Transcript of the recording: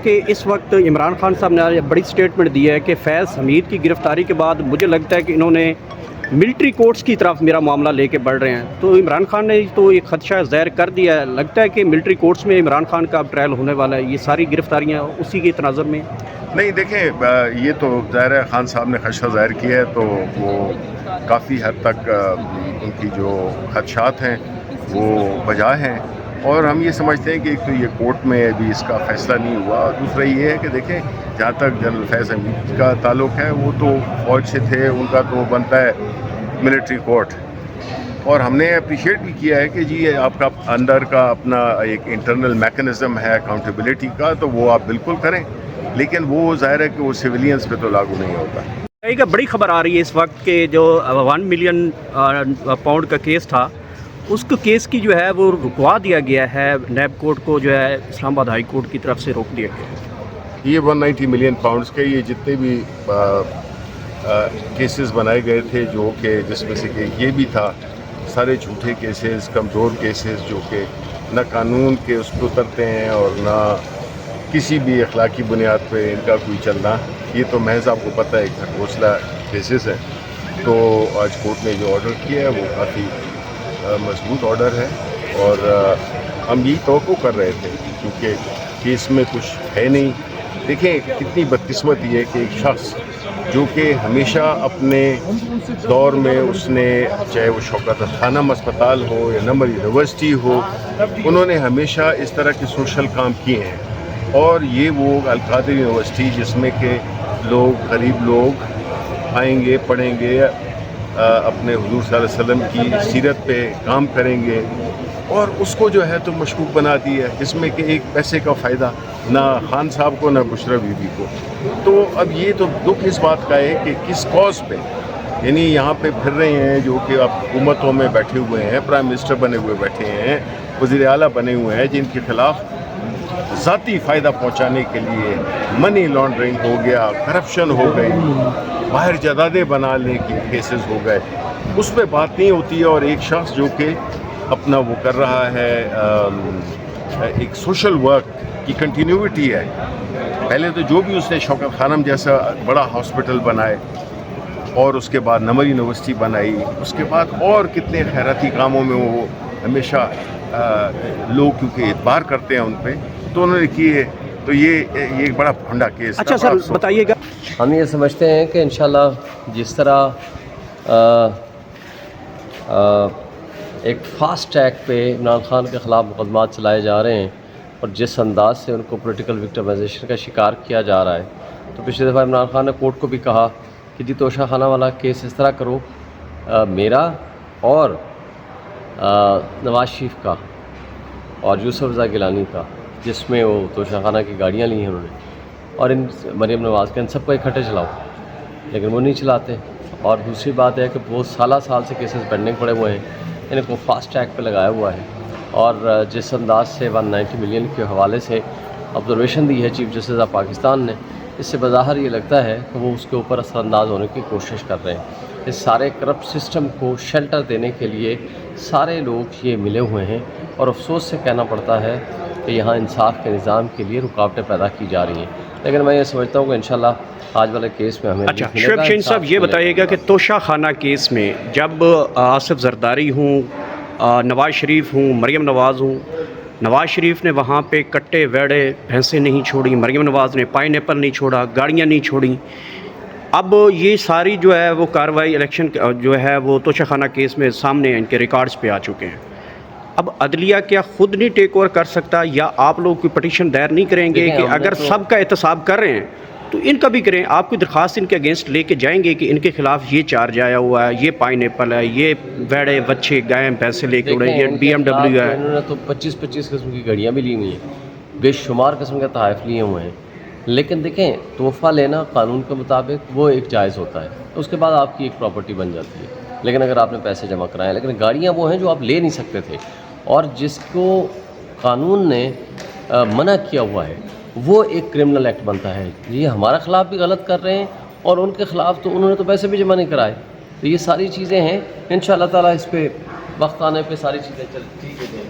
کہ اس وقت عمران خان صاحب نے بڑی سٹیٹمنٹ دی ہے کہ فیض حمید کی گرفتاری کے بعد مجھے لگتا ہے کہ انہوں نے ملٹری کورٹس کی طرف میرا معاملہ لے کے بڑھ رہے ہیں. تو عمران خان نے تو ایک خدشہ ظاہر کر دیا ہے. لگتا ہے کہ ملٹری کورٹس میں عمران خان کا اب ٹرائل ہونے والا ہے. یہ ساری گرفتاریاں اسی کے تناظر میں. نہیں دیکھیں، یہ تو ظاہر ہے خان صاحب نے خدشہ ظاہر کیا ہے تو وہ کافی حد تک ان کی جو خدشات ہیں وہ بجا ہیں. اور ہم یہ سمجھتے ہیں کہ ایک تو یہ کورٹ میں ابھی اس کا فیصلہ نہیں ہوا، اور دوسرا یہ ہے کہ دیکھیں جہاں تک جنرل فیض حمید کا تعلق ہے وہ تو فوج سے تھے، ان کا تو بنتا ہے ملٹری کورٹ. اور ہم نے اپریشیٹ بھی کیا ہے کہ جی آپ کا اندر کا اپنا ایک انٹرنل میکنزم ہے اکاؤنٹیبلٹی کا، تو وہ آپ بالکل کریں، لیکن وہ ظاہر ہے کہ وہ سویلینز پہ تو لاگو نہیں ہوتا. ایک بڑی خبر آ رہی ہے اس وقت کہ جو 1 ملین پاؤنڈ کا کیس تھا، اس کو کیس کی جو ہے وہ رکوا دیا گیا ہے. نیب کورٹ کو جو ہے اسلام آباد ہائی کورٹ کی طرف سے روک دیا گیا. یہ 190 ملین پاؤنڈز کے یہ جتنے بھی کیسز بنائے گئے تھے، جو کہ جس میں سے کہ یہ بھی تھا، سارے جھوٹے کیسز، کمزور کیسز جو کہ نہ قانون کے اس پہ اترتے ہیں اور نہ کسی بھی اخلاقی بنیاد پہ ان کا کوئی چلنا. یہ تو محض آپ کو پتہ ہے ایک گھوسلہ کیسز ہے. تو آج کورٹ نے جو آرڈر کیا ہے وہ کافی مضبوط آرڈر ہے، اور ہم یہی توقع کر رہے تھے کیونکہ کیس میں کچھ ہے نہیں. دیکھیں کتنی بدقسمتی ہے کہ ایک شخص جو کہ ہمیشہ اپنے دور میں اس نے، چاہے وہ شوکت خانم اسپتال ہو یا نمر یونیورسٹی ہو، انہوں نے ہمیشہ اس طرح کے سوشل کام کیے ہیں. اور یہ وہ القادر یونیورسٹی جس میں کہ لوگ، غریب لوگ آئیں گے، پڑھیں گے، اپنے حضور صلی اللہ علیہ وسلم کی سیرت پہ کام کریں گے، اور اس کو جو ہے تو مشکوک بنا دی ہے، جس میں کہ ایک پیسے کا فائدہ نہ خان صاحب کو نہ بشرا بی بی کو. تو اب یہ تو دکھ اس بات کا ہے کہ کس کاز پہ، یعنی یہاں پہ پھر رہے ہیں جو کہ اب حکومتوں میں بیٹھے ہوئے ہیں، پرائم منسٹر بنے ہوئے بیٹھے ہیں، وزیر اعلیٰ بنے ہوئے ہیں، جن کے خلاف ذاتی فائدہ پہنچانے کے لیے منی لانڈرنگ ہو گیا، کرپشن ہو گئی، باہر جدادیں بنانے کے کیسز ہو گئے، اس پہ بات نہیں ہوتی ہے. اور ایک شخص جو کہ اپنا وہ کر رہا ہے، ایک سوشل ورک کی کنٹینیوٹی ہے. پہلے تو جو بھی اس نے شوکت خانم جیسا بڑا ہاسپٹل بنائے، اور اس کے بعد نمر یونیورسٹی بنائی، اس کے بعد اور کتنے خیراتی کاموں میں وہ ہمیشہ لوگ کیونکہ اعتبار کرتے ہیں ان پہ، تو انہوں نے کیے. تو یہ ایک بڑا بھونڈا کیس. اچھا سر بتائیے گا. ہم یہ سمجھتے ہیں کہ انشاءاللہ جس طرح ایک فاسٹ ٹریک پہ عمران خان کے خلاف مقدمات چلائے جا رہے ہیں، اور جس انداز سے ان کو پولیٹیکل وکٹمائزیشن کا شکار کیا جا رہا ہے، تو پچھلی دفعہ عمران خان نے کورٹ کو بھی کہا کہ جی توشہ خانہ والا کیس اس طرح کرو، میرا اور نواز شریف کا اور یوسف رضا گیلانی کا، جس میں وہ توشہ خانہ کی گاڑیاں لی ہیں انہوں نے، اور ان مریم نواز کے، ان سب کو اکٹھے چلاؤ، لیکن وہ نہیں چلاتے. اور دوسری بات ہے کہ بہت سال سے کیسز پینڈنگ پڑے ہوئے ہیں، ان کو فاسٹ ٹریک پہ لگایا ہوا ہے. اور جس انداز سے 190 ملین کے حوالے سے آبزرویشن دی ہے چیف جسٹس آف پاکستان نے، اس سے بظاہر یہ لگتا ہے کہ وہ اس کے اوپر اثر انداز ہونے کی کوشش کر رہے ہیں. اس سارے کرپٹ سسٹم کو شیلٹر دینے کے لیے سارے لوگ یہ ملے ہوئے ہیں، اور افسوس سے کہنا پڑتا ہے کہ یہاں انصاف کے نظام کے لیے رکاوٹیں پیدا کی جا رہی ہیں. لیکن میں یہ سمجھتا ہوں کہ انشاءاللہ آج والے کیس میں ہمیں اچھا شعیب شاہین صاحب یہ بتائیے گا کہ توشہ خانہ کیس میں جب آصف زرداری ہوں، نواز شریف ہوں، مریم نواز ہوں، نواز شریف نے وہاں پہ کٹے ویڑے بھینسیں نہیں چھوڑی، مریم نواز نے پائن ایپل نہیں چھوڑا، گاڑیاں نہیں چھوڑیں. اب یہ ساری جو ہے وہ کارروائی الیکشن جو ہے وہ توشہ خانہ کیس میں سامنے ان کے ریکارڈز پہ آ چکے ہیں. اب عدلیہ کیا خود نہیں ٹیک اوور کر سکتا، یا آپ لوگ کوئی پٹیشن دائر نہیں کریں گے کہ اگر سب کا احتساب کر رہے ہیں تو ان کا بھی کریں؟ آپ کوئی درخواست ان کے اگینسٹ لے کے جائیں گے کہ ان کے خلاف یہ چارج آیا ہوا ہے، یہ پائن ایپل ہے، یہ ویڑے بچے گائے پیسے لے کے اڑے، یہ BMW ہے. انہوں نے تو 25 قسم کی گاڑیاں بھی لی ہوئی ہیں، بے شمار قسم کے تحائف لیے ہوئے ہیں. لیکن دیکھیں تحفہ لینا قانون کے مطابق وہ ایک جائز ہوتا ہے، اس کے بعد آپ کی ایک پراپرٹی بن جاتی ہے. لیکن اگر آپ نے پیسے جمع کرائے، لیکن گاڑیاں وہ ہیں جو آپ لے نہیں سکتے تھے، اور جس کو قانون نے منع کیا ہوا ہے وہ ایک کرمنل ایکٹ بنتا ہے. یہ ہمارا خلاف بھی غلط کر رہے ہیں، اور ان کے خلاف تو انہوں نے تو پیسے بھی جمع نہیں کرائے. تو یہ ساری چیزیں ہیں، انشاءاللہ تعالیٰ اس پہ وقت آنے پہ ساری چیزیں چلتی ہیں.